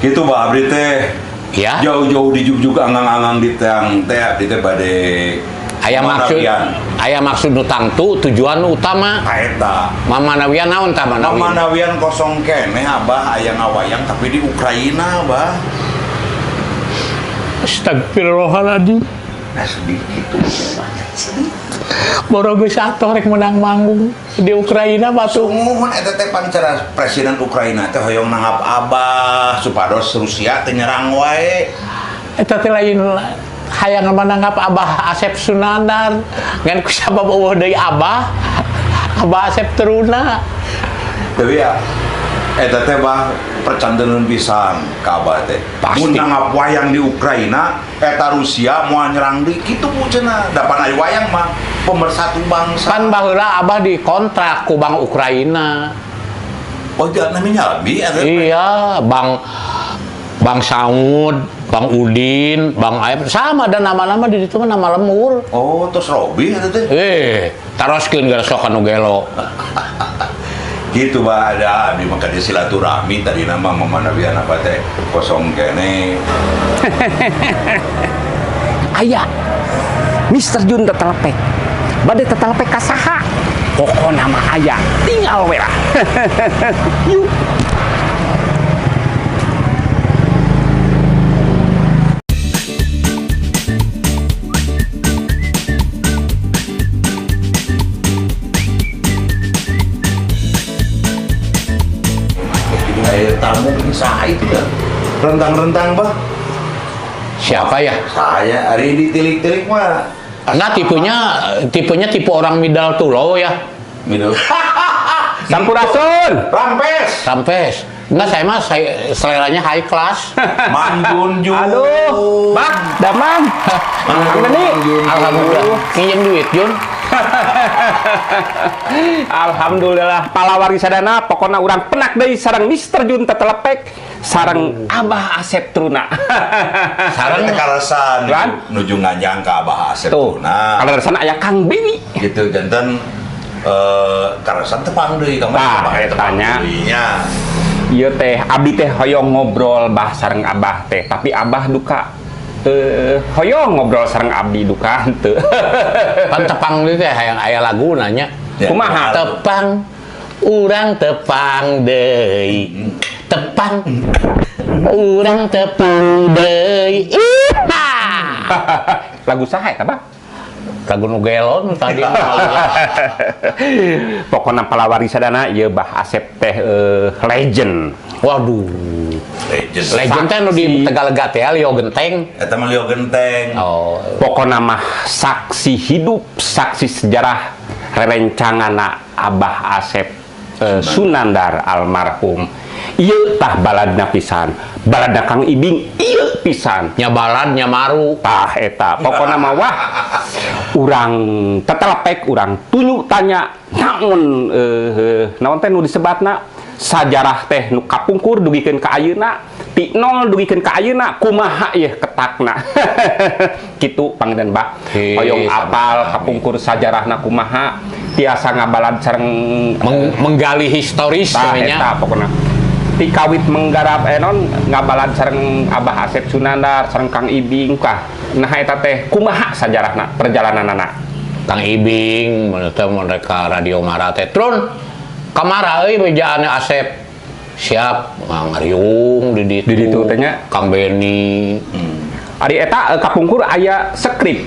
Gitu Bah Abdi teh. Ya. Jauh-jauh di Jugjug angang-angang di teang teh di teh bade aya maksud nu tangtu tujuan utama eta. Mamanawian naon tah Mamanawian kosong keneh Abah aya ngawayang tapi di Ukraina Bah. Astagfirullahaladzim. Nah sedikit tuh. Boro geus atoh rek menang manggung di Ukraina batu. Sumuhun eta teh pancara presiden Ukraina teh hoyong nanggap Abah supados Rusia teh nyerang wae. Eta teh lain hayang menanggap Abah Asep Sunandar ngan ku sabab eueuh deui Abah Asep Teruna. Tapi ya eta teh Bah percandeun pisan ka Abah teh. Mun nanggap wayang di Ukraina eta Rusia moal nyerang di kitu cenah. Dapan aya wayang mah pemersatu bangsa. Kan baheula Abah dikontrak ku Bank Ukraina. Oh dia namanya Albi eta. Iya, Bang Saud, Bang Udin, Bang Aib sama dan nama-nama di situ nama lemur. Oh, terus Robi eta teh. Taroskeun geus sok anu gelo. Gitu Bah ada di maka di silaturahmi tadi nama mamanawian apa teh kosong kene. Aya Mr. Jun tetelepek bade tetelepek ka saha pokona mah aya tinggal we lah. Yuk. Tamu bisa itu kan rentang-rentang Bah. Siapa ya? Saya hari ditilik-tilik mah. Enggak, tipenya tipe orang middle tulo ya. Middle. Sampurasun. Rampes. Enggak, saya seleranya high class. Manjun Jun. Aduh, Bang, damang. Alhamdulillah. Nginjem duit, Jun. Alhamdulillah palawari sadana pokona urang penak deui sareng Mr. Jun tetelepek sareng Abah Asep Teruna. Sareng karasan kan nuju ngajang ka Abah Asep tuh. Teruna. Karasan aya Kang Beni. Gitu janten karasan tepang deui ka Bah, tanya. Ieu teh abdi teh hoyong ngobrol bah sareng Abah teh, tapi Abah duka hoyong ngobrol sareng abdi duka henteu. Pan tepang itu teh hayang aya lagu nanya. Kumaha? Tepang urang tepang deui. Tepang urang tepang deui. Iha. Lagu saha eta, Bah? Lagu nu gelon tadi. Pokona palawari sadana ieu Bah Asep teh legend. Waduh. Legend teh nu di Tegalega teh Leo Genteng. Eta mah Leo Genteng. Oh. Pokona mah saksi hidup, saksi sejarah rerencangana Abah Asep Sunandar almarhum. Ieu tah baladna pisan. Baladna Kang Ibing ieu pisan. Nya balad nya maru. Tah eta pokona mah wah. Urang tetelepek urang tunyu tanya naon naon teh nu disebatna sajarah teh nu kapungkur dugikeun ka ayeuna ti nol dugikeun ka ayeuna kumaha ieu ketakna. Kitu pangidan Bah hoyong apal kapungkur sajarahna kumaha tiasa ngabalad sareng menggali historis namanya eta pokona ti kawit menggarap non ngabalad sareng Abah Asep Sunandar sareng Kang Ibing kah nah eta teh kumaha sajarahna perjalananana Kang Ibing mereka radio Mara teh Trun kamara euy bejaan Asep siap ngariung di ditu teh nya Kang Beni. Ari eta kapungkur aya skrip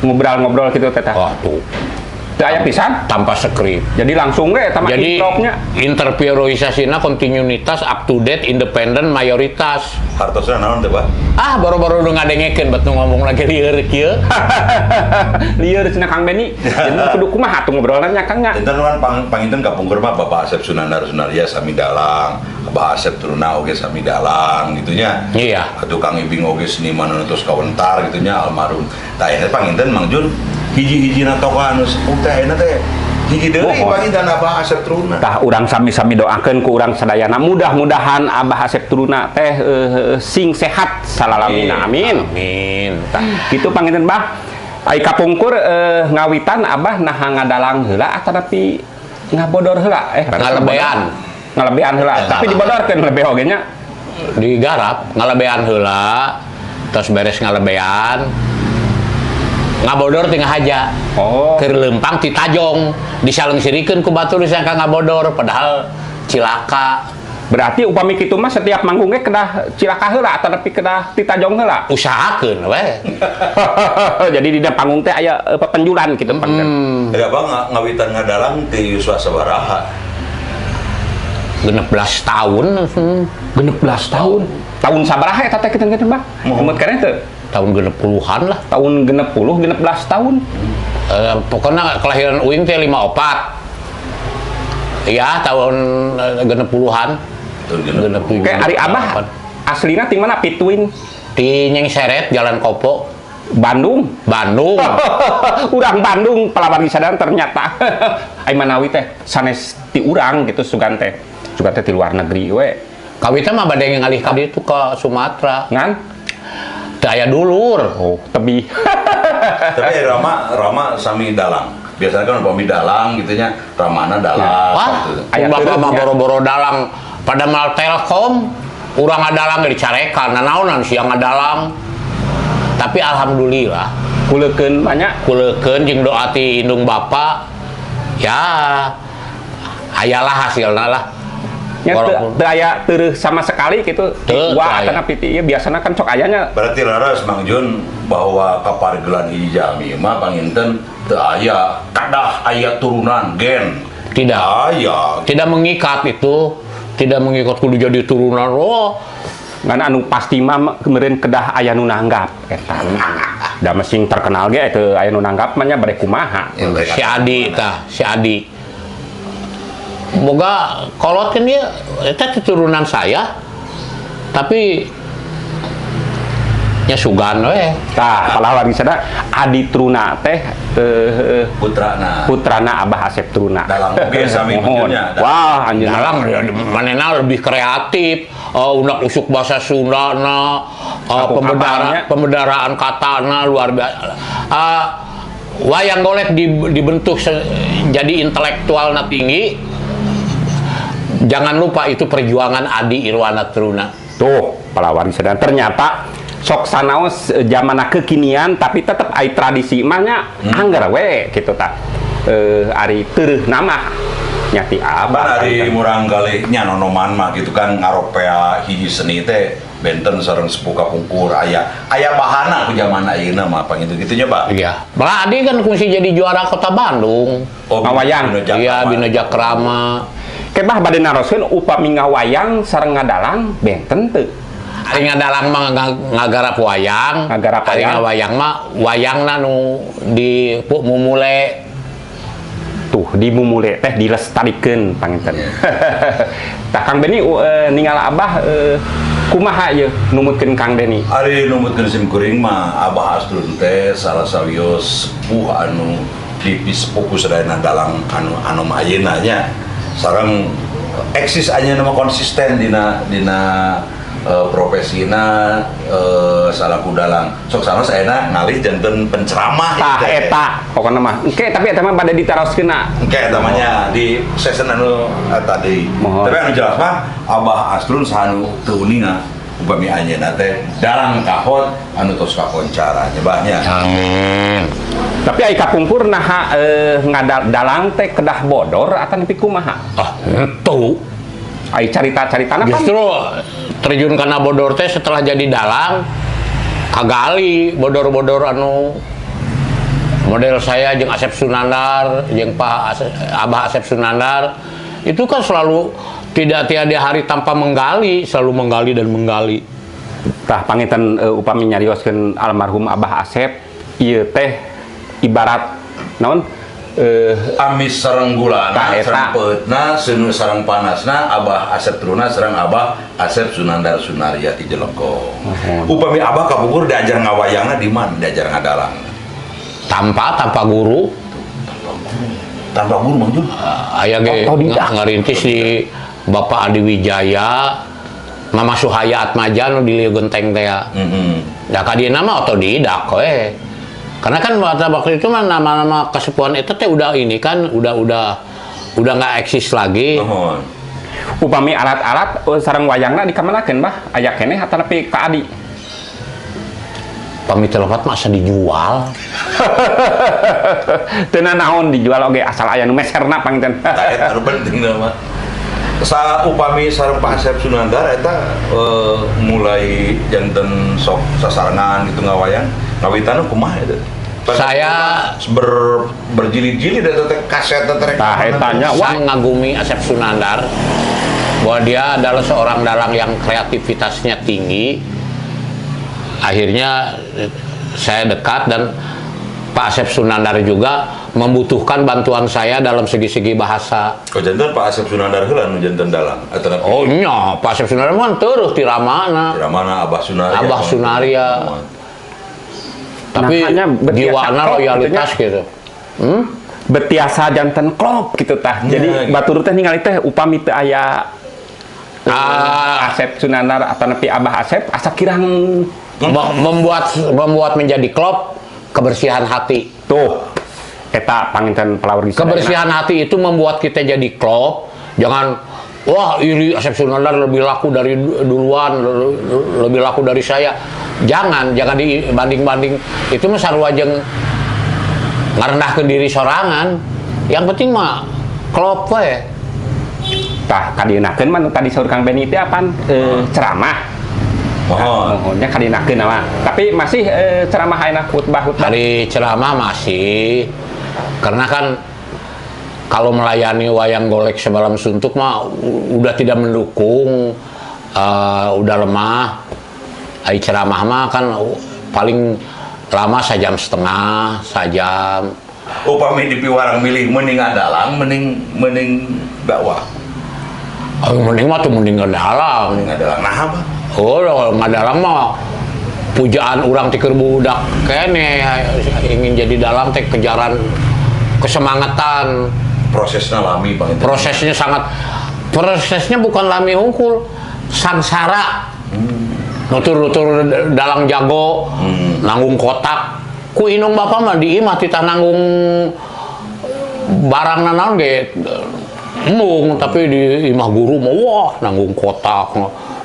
ngobrol-ngobrol kitu teh. Wah tuh. Teu aya pisan Tanpa skrip. jadi langsung we eta mah intro-nya. Interpriorisasina kontinuitas up to date independen mayoritas. Hartosna naon teh Bah? Baru-baru udah ngadengekeun bet ngomong lagi lieur kieu. Lieur cenah Kang Beni. Jadi kudu kumaha tuh ngobrolna nya Kang nya. Enten kan panginten kapungkur mah Bapak Asep Sunandar Sunarya sami dalang, Abah Asep Teruna oge sami dalang gitu nya. Iya. Atuh Kang Ibing oge seniman anu tos kawentar gitu nya almarhum. Tah eta panginten Mang Jun hiji-hijina tokoh anu sepuh teh eta teh hiji deui panginten Abah Asep Teruna. Tah urang sami-sami doakeun ku urang sadayana mudah-mudahan Abah Asep Teruna teh sing sehat salalamina amin. Amin. Tah kitu panginten Bah. Ai kapungkur ngawitan Abah naha ngadalang heula tapi ngabodor heula Ngalebean heula tapi dibodorkeun lebih oge nya digarap ngalebean heula, terus beres ngalebean ngabodor tinggal haja. Oh. Keur lempang ti Tajong disalengsirikeun ku batur disangka ngabodor padahal cilaka. Berarti upami kitu mah setiap manggungnya kedah cilaka heula atau nepi kedah ti Tajong heula. Usahakeun we. Jadi di panggung teh aya pepenjulan gitu pan. Ya bang ngawitan ngadalang ti Yuswa sabaraha. 16 tahun. 16 tahun. Tahun sabaraha eta teh kitu Bang? Umur kana teh Tahun 60-an lah. tahun 60, 16 tahun. Pokoknya kelahiran Uing teh 54. Iya, tahun 60-an. Kayak Ari Abah aslina ti mana Pituin? Di Nyengseret, Jalan Kopo, Bandung. Bandung. Urang Bandung pelawan disadar ternyata. Ai manawi teh sanes ti urang gitu sugan teh. Sugan teh ti luar negeri we. Kawitna mah bade ngalih ka ditu ke Sumatera. Ngan? Teu aya dulur. Oh, tebi. Tapi Rama sami dalang. Biasanya kan upami dalang gitunya, Ramana dalang Wah, gitu. Aya bapak teureum mah nya. boro-boro dalang pada mal Telkom, urang ngadalang di Carekan, naonan siang ngadalang. Tapi alhamdulillah, Kuleukeun banyak. kuleukeun jeung doa ti indung bapa, ya ayalah hasilna lah. Nya teu aya teureus sama sekali gitu. Teu Wah, aya. kana piti ieu biasana kan cok ayanya. Berarti laras Mang Jun bahwa kapargelan hiji jami mah panginten teu aya kadah aya turunan gen. Tidak. Aya. Tidak mengikat itu, tidak mengikat kudu jadi turunan. Oh, Ngan anu pasti mah kemarin kedah aya nu nanggap eta. Da mesin terkenal ge teu aya nu nanggap mah nya bade kumaha. si Adi tah, si Adi. Boga kolot kan dia, eta turunan saya. Tapi nya sugan we. Tah, pahlawan sana Adi Truna teh putrana Abah Asep Truna. Dalang oge sami Mohon. bentuknya. Wah, anjeun. Dalang manehna lebih kreatif, unak usuk bahasa Sundana, Aku kabarnya. pembedaraan katana luar biasa. Wayang golek dibentuk jadi intelektualna tinggi. Jangan lupa itu perjuangan Adi Irwana Truna. Tuh, pahlawan sana ternyata sok sanaos zamana kekinian tapi tetep ai tradisi mah nya anggar we kitu tah. Ari teureuf nama nyati Ban Abah. ari murang kali nyanonoman mah gitu kan ngaropea hiji seni teh benten sareng sepuh kapungkur aya bahana ku zaman ayeuna mah pangitu gitunya Pak. Iya. Malah Adi kan kunci jadi juara kota Bandung. Ngawayang. Iya, Bina Jakrama. Kebah bade naroskeun upami ngawayang sareng ngadalang benten teu. Ari ngadalang mah ngagarap wayang. Ngagarap Ari wayang. ngawayang mah wayangna nu di mumule. Tuh di mumule teh dilestarikeun panginten. Tah Kang Deni ninggal Abah kumaha ieu numutkeun Kang Deni? Ari numutkeun simkuring mah Abah Asrun teh salah sawios sepuh anu dipis fokus sadayana dalang anu ayeuna nya sareng eksis anya nama konsisten dina profesina salaku dalang sok sanes ayeuna ngalih janten penceramah Tah teh. eta pokona mah engke tapi eta mah bade ditaroskeunna. Engke namanya di season anu tadi. Mohon. Tapi anu jelas mah Abah Asrun sanu teu uninga upami anjeunna teh dalang kahot anu tos kakoncara nyebahnya. Amin. Tapi ai kapungkur naha ngadalang teh kedah bodor atawa nepi kumaha? Itu. Ai carita-caritana kan Justru terjun karena bodor teh setelah jadi dalang kagali bodor-bodor anu model saya jeung Asep Sunandar jeung Abah Asep Sunandar itu kan selalu tidak tiada hari tanpa menggali, selalu menggali dan menggali. tah panginten upami nyarioskeun almarhum Abah Asep ieu teh ibarat naon Amis sareng gulana, Tah, eta. sareng peutna, seunu sareng panasna, Abah Asep Truna sareng Abah Asep Sunandar Sunaryati Jelengko. Upami Abah kapungkur diajar ngawayangna di mana? Diajar ngadalang. Tanpa guru, Tanpa guru Mang Jun. aya ge Otodidak. ngarintis di Bapak Adi Wijaya, Mama Suhaya Atmaja nu di Lieu Genteng teh. Da kadieuna mah otodidak we. Karena kan waktu itu mah nama-nama kesepuhan itu teh udah ini kan udah nggak eksis lagi. Mohon. Upami alat-alat sareng wayangna dikamanakeun bah aya keneh atapi ka Adi. Pamit telepon masa dijual. Teu naon dijual oge asal aya nu meserna panginten. Nah, eta anu penting mah. Sa upami sareng Pak Asep Sunandar eta mulai janten sok sasarangan gitu ngawayang ngawitan kumaha eta. Saya berjilid-jilid eta teh kaset teh. Tah etanya saya mengagumi Asep Sunandar bahwa dia adalah seorang dalang yang kreativitasnya tinggi. Akhirnya saya dekat dan Pak Asep Sunandar juga membutuhkan bantuan saya dalam segi-segi bahasa. Oh janten Pak Asep Sunandar heula nu janten dalang eta. Oh nya, Pak Asep Sunandar mah teureus ti Ramana. Ramana Abah Sunaria. Abah Sunaria. Tapi hanya jiwana loyalitas gitu. Betiasa janten klop gitu tah. Jadi batur teh ningali teh upami teu aya Asep Sunandar atau nepi Abah Asep asa kirang membuat menjadi klop kebersihan hati. Tuh eta panginten pelawar di Kebersihan hati itu membuat kita jadi klop. Jangan wah iri Asep Sunandar lebih laku dari duluan, lebih laku dari saya. Jangan dibanding-banding. Itu mah sarua jeung ngarendahkeun diri sorangan. Yang penting mah klop we. Tah kadienakeun mah tadi saur Kang Beni teh apaan ceramah. Mohonnya kadienakeun mah. Tapi masih ceramah ayeuna khutbah. Hari ceramah masih. Karena kan kalau melayani wayang golek semalam suntuk mah udah tidak mendukung, udah lemah. Hari ceramah mah kan paling lama 1,5 jam, sajam. Upami di piwarang milih mending adalang, mending dakwah. Oh, mending mah tuh mending ngadalang. Mending adalang nah apa? Oh, ngadalang mah pujaan urang ti keur budak kene ingin jadi dalang teh kejaran kesemangatan. Prosesnya lami Bang. Prosesnya bukan lami hungkul, sangsara. Nutur dalang jago, nanggung kotak. Ku inung bapak mah di imah titah nanggung barang naon ge embung, tapi di imah guru mah wah nanggung kotak,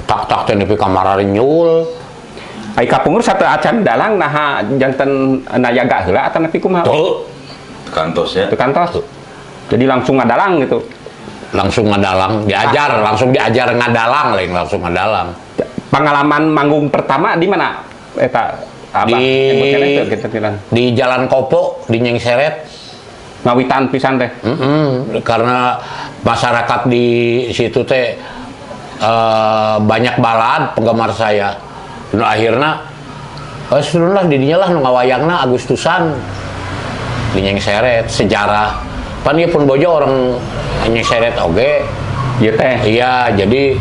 tak teh nepi ka mararinyul. Ai kapungur satu acan dalang nah janten nayaga heula atawa nepi kumaha? Tuh, Kantos ya. Itu kantos. Jadi langsung ngadalang gitu. Langsung ngadalang, langsung diajar ngadalang lain langsung ngadalang. Pengalaman manggung pertama di mana? Eta Abah di Jalan Kopo di Nyengseret. Ngawitan pisan teh. Karena masyarakat di situ teh banyak balad penggemar saya. Nu akhirna sebenarnya didinya lah nu ngawayangna Agustusan di Nyengseret sejarah. Pan ieu pun bojo orang Nyengseret oge. Ieu teh. Iya, jadi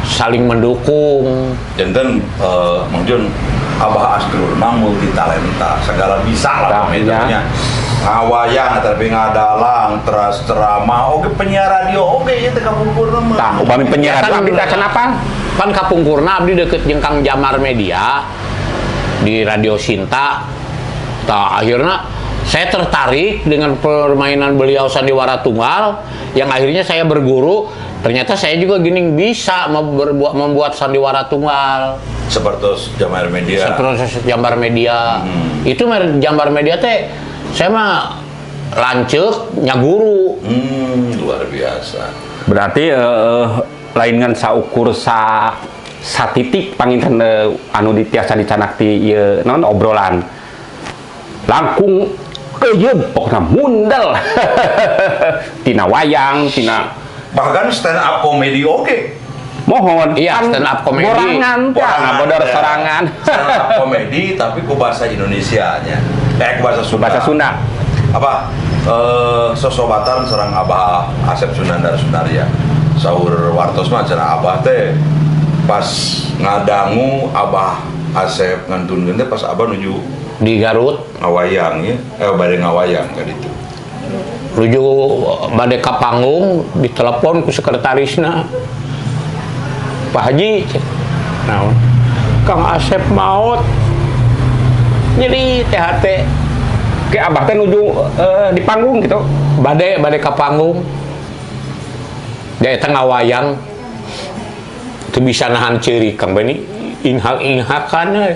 saling mendukung. Janten Mang Jun Abah Astur mang multi talenta, segala bisa lah pokoknya. Ngawayang tapi ngadalang, teras ceramah, oke penyiar radio, oke ya teh kapungkurna mah. Tah, upami penyiar radio abdi teh kenapa? Pan kapungkurna abdi deket jeung Kang Jamar Media di Radio Sinta. Tah akhirnya saya tertarik dengan permainan beliau sandiwara tunggal yang akhirnya saya berguru. Ternyata saya juga gini bisa membuat sandiwara tunggal. Seperti Jambar Media. Seperti Jambar Media. Itu Jambar Media teh saya mah lanceuk nyaguru. Luar biasa. Berarti lain ngan saukur sa titik panginten anu ditiasa dicanak ti ieu naon obrolan. Langkung euyeum pokona mundel. Tina wayang, tina Bahkan stand up comedy oke. mohon. Iya, stand up comedy. Borangan tah, bodor sorangan. Stand up comedy tapi ku bahasa Indonesianya. Ku bahasa Sunda. Bahasa Sunda. Apa? Sosobatan serang Abah Asep Sunandar Sunaria. Saur wartos mah cenah Abah teh pas ngadangu Abah Asep ngantunkeun teh pas Abah nuju Di Garut ngawayang ya. Bade ngawayang ka ditu. nuju bade ka panggung ditelepon ku sekretarisna Pak Haji naon Kang Asep maot jadi THT Ke abah teh nuju di panggung gitu. bade ka panggung Dia eta ngawayang teu bisa nahan ceurik Kang Beni inhak-inhakan we.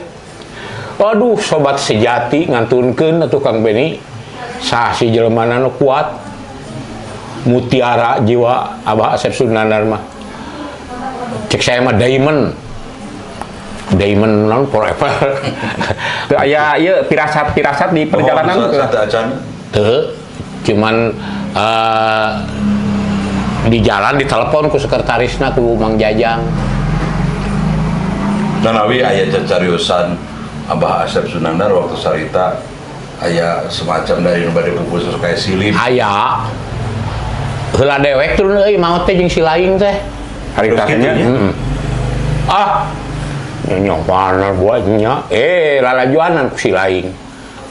Waduh sobat sejati ngantunkeun atuh Kang Beni sah si jelemana nu kuat mutiara jiwa Abah Asep Sunandar mah cek saya mah diamond non forever. Teu aya ieu pirasat-pirasat di perjalanan teu cuman di jalan ditelepon ku sekretarisna ku Mang Jajang. Nanawi aya cacariusan Abah Asep Sunandar waktu sarita aya semacam dari nu bade pupus kayak silip. Aya heula dewek turun euy maot teh jeung si laing teh. Harita teh nya. Ah nyong panar buatnya lalajuanan ku si laing.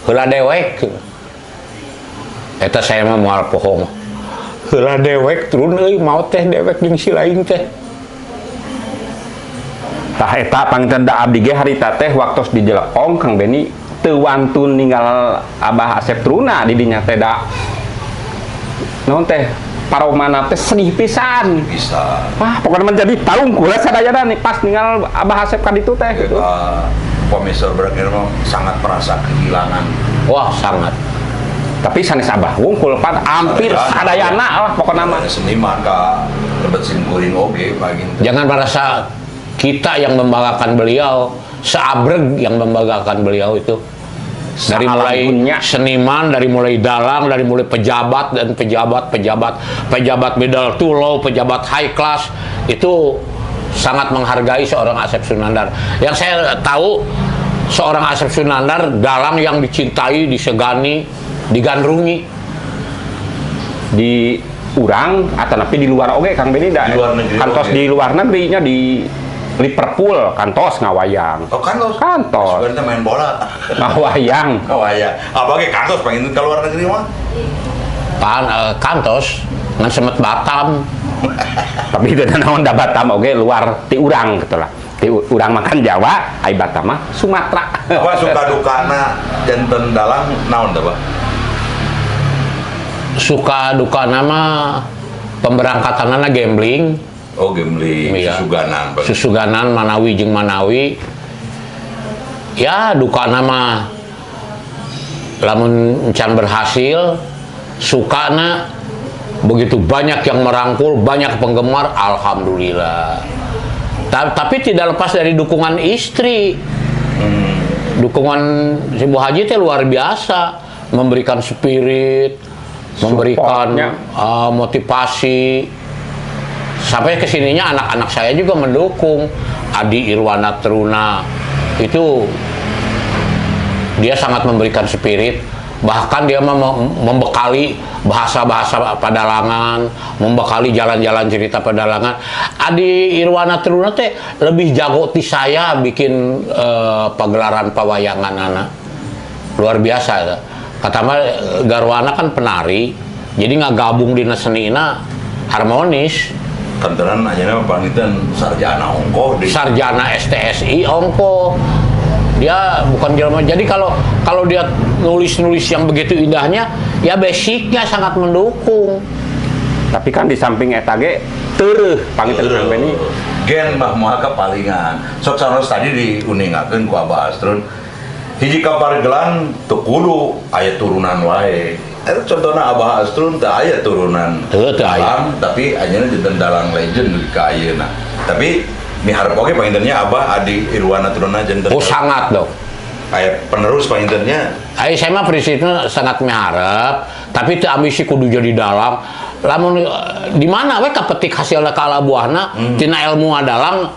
Heula dewek. Eta saya mah moal pohong. Heula dewek turun euy maot teh dewek jeung si laing teh. Tah eta pangtenda abdi ge harita teh waktos di Jelekong Kang Beni teu wantun ninggal Abah Asep Truna di dinya teh da. Naon teh paromana teh sedih pisan. Bisa. Wah, pokoknya menjadi talungkul sadayana nih pas ninggal Abah Asep ka ditu teh gitu. Komisar Berakhir sangat merasa kehilangan. Wah, sangat. Tapi sanes Abah wungkul pan hampir sadayana lah pokokna mah. Seniman ka lebet simkuring oge pagin. Jangan merasa kita yang membanggakan beliau, seabreg yang membanggakan beliau itu. Dari mulai seniman, dari mulai dalang, dari mulai pejabat dan pejabat middle to low, pejabat high class, itu sangat menghargai seorang Asep Sunandar. Yang saya tahu seorang Asep Sunandar dalang yang dicintai, disegani, digandrungi. Di urang atau tapi di luar oge Kang Beni da. Kantos di luar negeri nya di Liverpool kantos ngawayang. Oh kantos? Kantos. Sebenarnya main bola. Ngawayang. Ngawayang. Apalagi kantos pengen ke luar negeri mah? Kantos ngan semet Batam. Tapi itu naon da Batam oge luar ti urang gitu lah. Ti urang makan Jawa, ai Batam mah Sumatera. Apa suka dukana janten dalang naon teh, Pak? Suka duka nama pemberangkatanana gambling. Oh gambling, iya. susuganan. Susuganan Manawi jeung Manawi. Ya duka nama lamun encan berhasil, sukana begitu banyak yang merangkul, banyak penggemar, alhamdulillah. Tapi tidak lepas dari dukungan istri. Dukungan si Bu Haji teh luar biasa, memberikan spirit, memberikan motivasi. Sampai kesininya anak-anak saya juga mendukung. Adi Irwana Teruna itu dia sangat memberikan spirit, bahkan dia membekali bahasa-bahasa Padalangan, membekali jalan-jalan cerita Padalangan. Adi Irwana Teruna teh lebih jago ti saya bikin pagelaran pawayangan anak. Luar biasa. Kata mah garwana kan penari, jadi nggak gabung di senina harmonis. Kantoran aja panitan sarjana ongko di sarjana STSI ongko. Dia bukan jelema. Jadi kalau dia nulis yang begitu indahnya, ya basicnya sangat mendukung. Tapi kan di samping eta ge teureum pangitan Kang Beni gen mah moal kepalingan. Sok sanes tadi diuningakeun ku Abah Astrun. Hiji kapargelan teu kudu aya turunan wae. Eta contohna Abah Astrun teu aya turunan dalang, tapi anjeunna janten dalang legend di ka ayeuna. Tapi miharep oge pangintennya Abah Adi Irwana Teruna janten. Oh sangat dong. Aya penerus pangintennya. Saya mah prinsipnya sangat miharep, tapi teu ambisi kudu jadi dalang. Lamun di mana we kapetik hasilna ka ala buahna tina ilmu dalang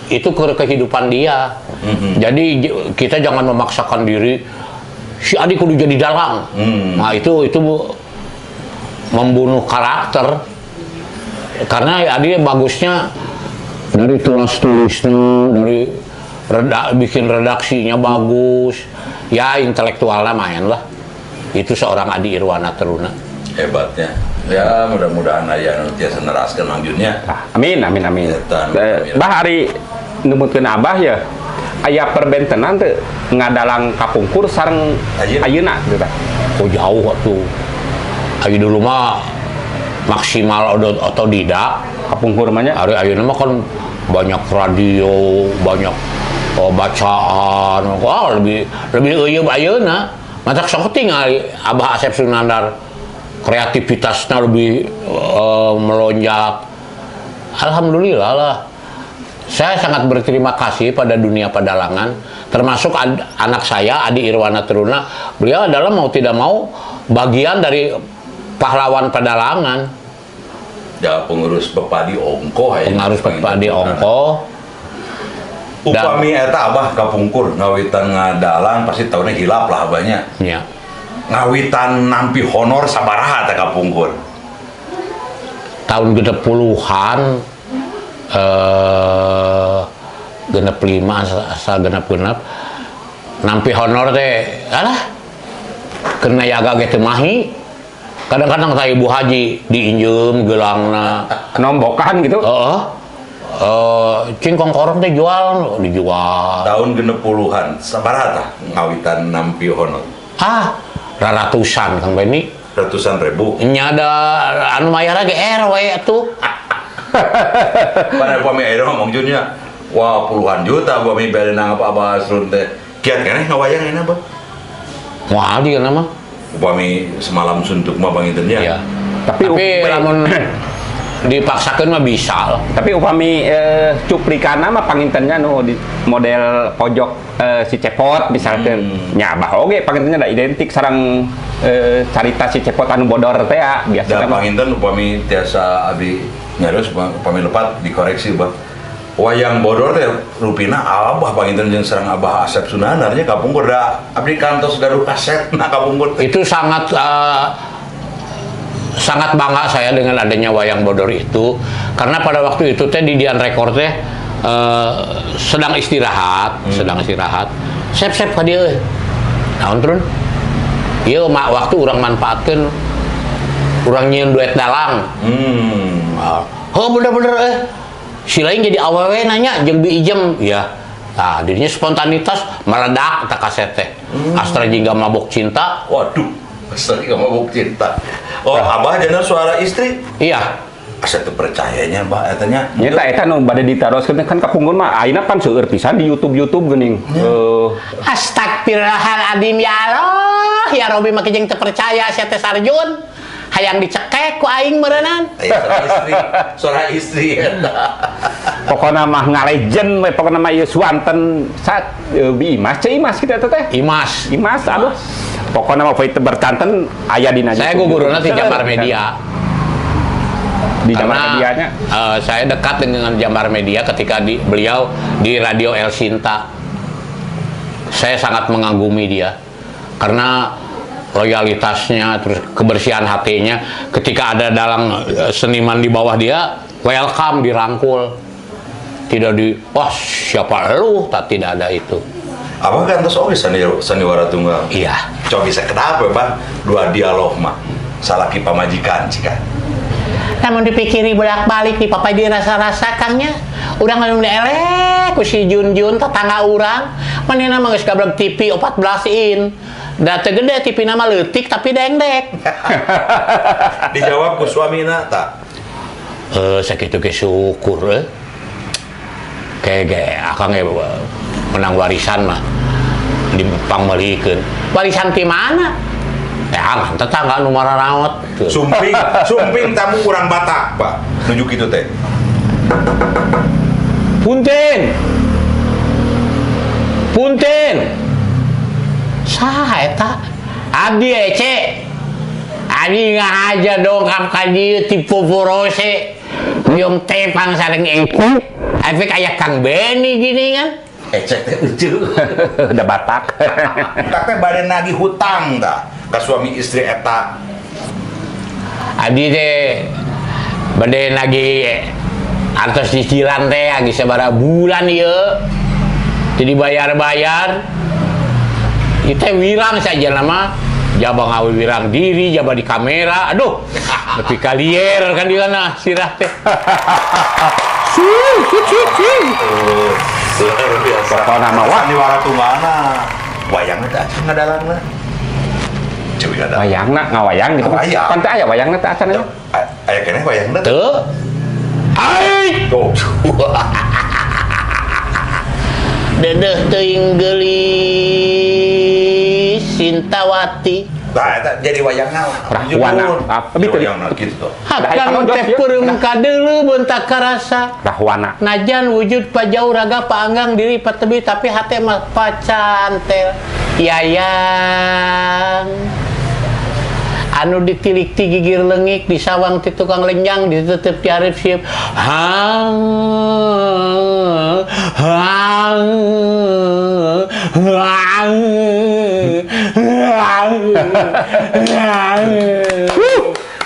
itu ke kehidupan dia. Jadi kita jangan memaksakan diri si Adi kudu jadi dalang. Nah itu membunuh karakter. Karena Adi bagusnya dari tulis-tulisnya, dari bikin redaksinya bagus. Ya intelektualnya main lah. Itu seorang Adi Irwana Teruna. Hebatnya. Ya mudah-mudahan aya nu tiasa neraskeun lanjutnya. Amin. Bah hari numutkeun Abah ya aya perbentenan teu ngadalang kapungkur sareng ayeuna gitu tah. Oh jauh tuh. Ayo dulu mah maksimal otodidak. Kapungkur mah nya. Ari ayeuna mah kan banyak radio, banyak bacaan, lebih eueuh ayeuna. Matak sok tingali Abah Asep Sunandar kreativitasnya lebih melonjak. Alhamdulillah lah. Saya sangat berterima kasih pada dunia pedalangan, termasuk anak saya Adi Irwana Teruna. Beliau adalah mau tidak mau bagian dari pahlawan pedalangan. Ya pengurus Pepadi Ongko Pengurus Pepadi Ongko. Upami eta Abah kapungkur ngawitan ngadalang pasti tahunnya hilap lah abahnya. Ya. Ngawitan nampi honor sabaraha teh kapungkur. Tahun 70-an genep 5 asal genep nampi honor teh alah kena yaga ge teu mahi. Kadang-kadang saya Ibu Haji diinjem gelangna Nombokan gitu. Cingkong korong teh dijual. Tahun genep puluhan sabaraha tah ngawitan nampi honor. Ratusan Kang Beni. Ratusan ribu. Nya ada anu mayar ge RW atuh. Pada upami ayeuna ngomong junnya, wah puluhan juta upami bade nang apa Asrun teh. Kiat keneh ngawayang euna, Bang. Moal di kana mah. Upami semalam suntuk mah Bang Iten ya. Iya. Tapi lamun dipaksakeun mah bisa lah. Tapi upami cuplikanna mah pangintennya nu di model pojok si Cepot misalkan nya Abah oge pangintennya da identik sareng carita si Cepot anu bodor teh ya biasa Da panginten upami tiasa abdi nyaros upami lepat dikoreksi Bang. Wayang bodor teh rupina Abah panginten jeung sareng Abah Asep Sunandar nya kapungkur da abdi kantos gaduh kaset na kapungkur. Itu sangat bangga saya dengan adanya wayang bodor itu, karena pada waktu itu teh di Dian Rekor teh sedang istirahat. Sep ka dieu euy. Naon turun? Ieu waktu urang manfaatkeun urang nyieun duet dalang. Bener-bener si lain jadi awewe nanya jeung bi ijem ya. Nah, dirinya spontanitas meledak eta kaset teh. Astra Jingga Mabok Cinta. Waduh, Astra Jingga Mabok Cinta. Abah jangan suara istri. Iya. Asa teu percayanya Mbak etanya. Nyata eta nu bade ditaroskeun kan kapungkur mah ayeuna pan seueur pisan di YouTube geuning. Astagfirullahaladzim ya Allah, ya Robi mah jeung teu percaya sia teh Sarjun. Hayang dicekek ku aing meureunnan. Suara istri eta. Pokona mah ngalejen we pokona mah ieu suanten sat bi Imas ceu Imas kitu eta teh. Imas aduh. Pokona mah poe teu bercanten aya dina. Saya guguruna di Jambar Media. Di Jambar Medianya. Saya dekat dengan Jambar Media ketika beliau di Radio El Sinta. Saya sangat mengagumi dia karena loyalitasnya, terus kebersihan hatinya. Ketika ada dalang seniman di bawah dia, welcome, dirangkul. Tidak siapa lu? Tidak ada itu. Abah kan terus oke sandiwara tunggal. Iya. Coba bisa kenapa Bang? Dua dialog mah. Salaki pamajikan cika. Namun dipikiri bolak-balik di papai dirasa-rasa kangnya. Urang anu elek ku si Jun tetangga urang. Manehna mah geus gablek TV 14 in. Da teu gede TV nama leutik tapi dengdek. Dijawab ku suamina tak? Sakitu ge syukur Kayak akang menang warisan mah dipangmelikeun. Warisan ti mana? Angan tetangga nu mararawat. Sumping tamu urang Batak, Pak. Nuju kitu teh. Punten. Saha eta? Abdi Ece. Abdi ngahaja dongkap ka dieu ti Poporose. Yung tepang sareng engku. Efek aya Kang Beni gini kan. Ece teh lucu. Udah Batak. Tak teh bade nagih hutang tah ka suami istri eta. Abdi teh bade nagih artos cicilan teh agi sabaraha bulan ieu. Jadi bayar-bayar. Kita wirang saja nama jaba ngawi wirang diri, jaba di kamera, aduh, lebih kalier kan dia nah sirah teh. Luar biasa. Pokona mah wah di waratungana wayang eta ngadalanna. Cewek ada. Wayangna ngawayang gitu. Ngawayang. Kan teh aya wayangna teh acananya. Aya keneh wayangna teh. Teu. Ai. Tuh. Dedeh teuing geulis Sintawati. Nah, eta jadi wayangna. Rahwana. Abi wayangna gitu. Hakang teh peureum kadeuleu beuntak karasa. Rahwana. Najan wujud pajau raga paanggang diri patebi tapi hate mah pacantel. Yayang. Anu ditilik ti gigir leungik disawang ti tukang lenjang ditetep ti arif sieun. Hang.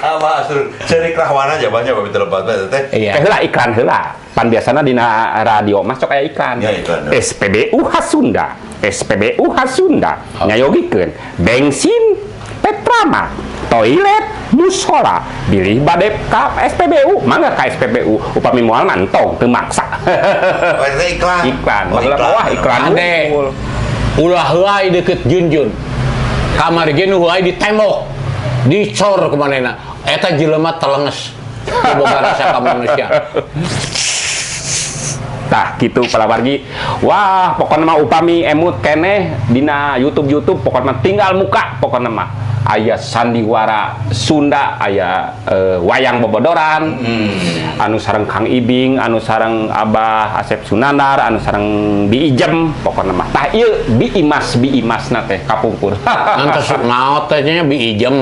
Apa asal cari rahwana jawabannya apa betul apa teh? Iya. Heula iklan heula. Pan biasana dina radio mah sok aya iklan. Ya, iklan. SPBU Hasunda. SPBU Hasunda nyayogikeun bensin Petrama, toilet, musola, bilih bade ka SPBU, mangga ka SPBU, upami moal mantong teu maksa. Oh, itu iklan. Iklan, Oh, maksudna wah iklan. Ade. Ulah heulai deukeut Junjun. Kamar ge nu heulai di tembok. Dicor ku manehna. Eta jelema telenges. Boga rasa ka manusia. Tah gitu palawargi. Wah, pokoknya mah upami emut keneh dina YouTube pokoknya tinggal muka pokoknya mah. Aya sandiwara Sunda, aya wayang bobodoran, anu sareng Kang Ibing, anu sareng Abah Asep Sunandar, anu sareng Bi Ijem, pokoknya mah. Tah ieu Bi Imas na teh kapungkur. Nantos naot teh nya Bi Ijem.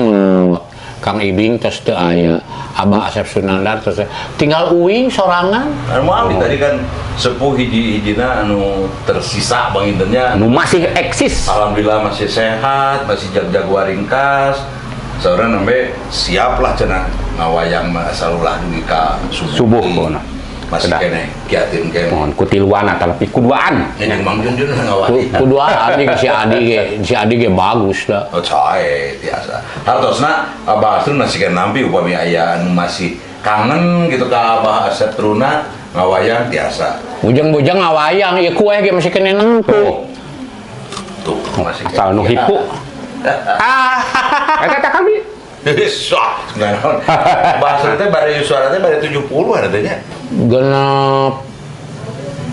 Kang Ibing tos teu aya. Abah Asep Sunandar tos tinggal uing sorangan. Anu mah tadi kan sepuh hiji-hijina anu tersisa Bang Intennya. Nu masih eksis. Alhamdulillah masih sehat, masih jago ringkas. Saurana nembe siap lah cenah ngawayang mah asal ulah dugi ka Subuh pona. Masih Kedah. keneh kiatin keneh. Mohon kutiluan tapi kuduaan. Ini Mang Junjun ngawayang. Kudu adi si Adi ge bagus dah. Oh cae biasa. Hartosna Abah Asrun masih kan nampi upami aya anu masih kangen gitu ka Abah Asep Truna ngawayang biasa. Bujang-bujang ngawayang ieu kue ge masih kene nempo. Tuh masih Asal nu hipu. Eta Kang Bi. Sok, naon. Bahasa teh bare suara teh bare 70 ada teh nya. Genep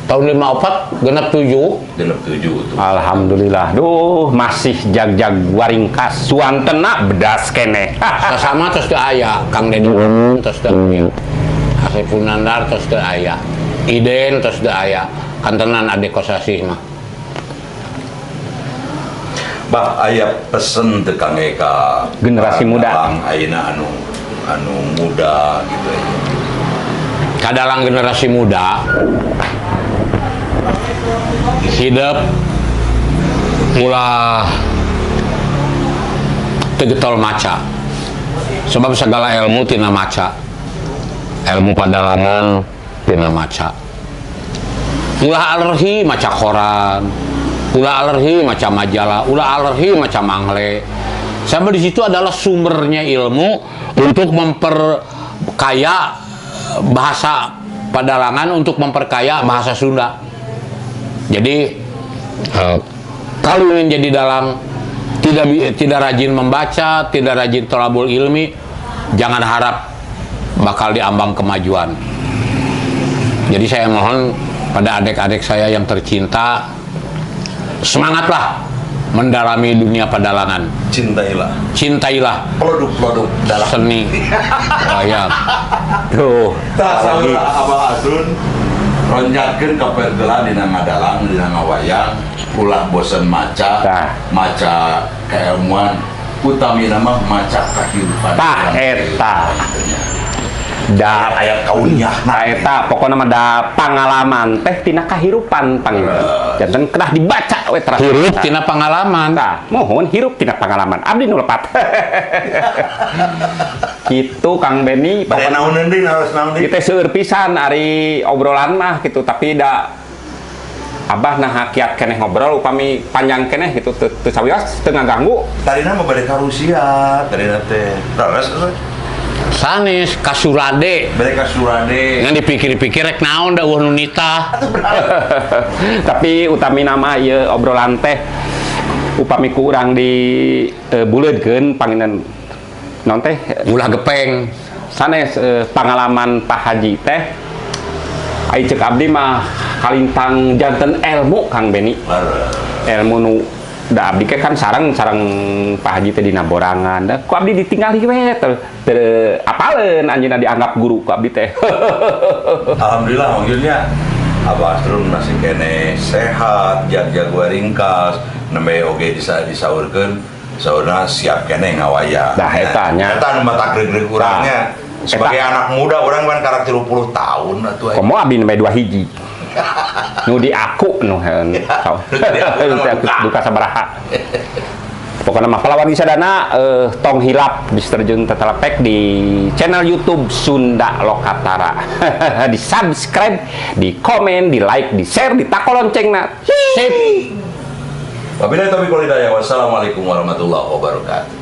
tahun 54 genep 7. Genep 7 tuh. Alhamdulillah. Duh, masih jag-jag waringkas suantena bedas keneh. Sasama tos teu aya, Kang Dedi tos teu aya. Asep Sunandar tos teu aya. Iden tos teu aya. Kantenan ade kosasih mah. Bah aya pesen teu Kang Eka Generasi muda. Bang ayeuna anu muda gitu ya. Kadalang generasi muda hidup ulah tegetol maca sebab segala ilmu tina maca, ilmu padalangan tina maca. Ulah alergi maca koran, ulah alergi maca majalah, ulah alergi maca mangle. Sama di situ adalah sumbernya ilmu untuk memperkaya bahasa padalangan, untuk memperkaya bahasa Sunda. Jadi kalau ingin jadi dalang, tidak rajin membaca, tidak rajin tolabul ilmi, jangan harap bakal diambang kemajuan. Jadi saya mohon pada adik-adik saya yang tercinta, semangatlah mendalami dunia padalangan. Cintailah Produk-produk dalam seni wayang. Tuh. tah saudara Abah Asrun ronjatkeun ka pergelan dina ngadalang dina ngawayang ulah bosen maca Tah. maca keilmuan utamina mah maca kahirupan Tah eta. Da ayat kauliyah Nah eta pokoknya mah da pangalaman teh tina kahirupan panggil. Janten kedah dibaca we terakhir. Hirup tina pengalaman. Tah, mohon hirup tina pengalaman. Abdi nu lepat. Kitu Kang Beni pada pokona naon deui harus naon deui kita seueur pisan ari obrolan mah gitu tapi da Abah nah kiat keneh ngobrol upami panjang keneh gitu teu sawios teu ngaganggu. tadina mah bade ka Rusia tadina teh terus Sanes kasurade. bade ka Surade Ngan dipikir-pikir rek naon da eueuh nu nitah. Tapi utami nama ieu obrolan teh upami ku urang di buleudkeun panginan naon teh Ulah gepeng. sanes pengalaman Pak Haji teh ai cek abdi mah kalintang janten ilmu Kang Beni. Ilmu nu da abdi kan sarang Pak Haji teh dina borangan. Da ku abdi ditinggali we teu apaleun anjeunna dianggap guru ku abdi teh. Alhamdulillah maksudnya Abah Astrum masih kene sehat, jago ringkas, nembe oge disaurkeun, saurna siap kene ngawaya. Dah eta nya. Eta nu mata greg-greg urangnya. Sebagai anak muda orang kan karek 30 tahun atuh. Komo abdi nembe 2 hiji. Nu di aku nu heun. Duka sabaraha. Pokoknya mah pahlawan wisadana tong hilap bisa terjun tetelepek di channel YouTube Sunda Lokatara. Di subscribe, di komen, di like, di share, di tako loncengna. Sip. Wabillahi taufiq wal hidayah. Wassalamualaikum warahmatullahi wabarakatuh.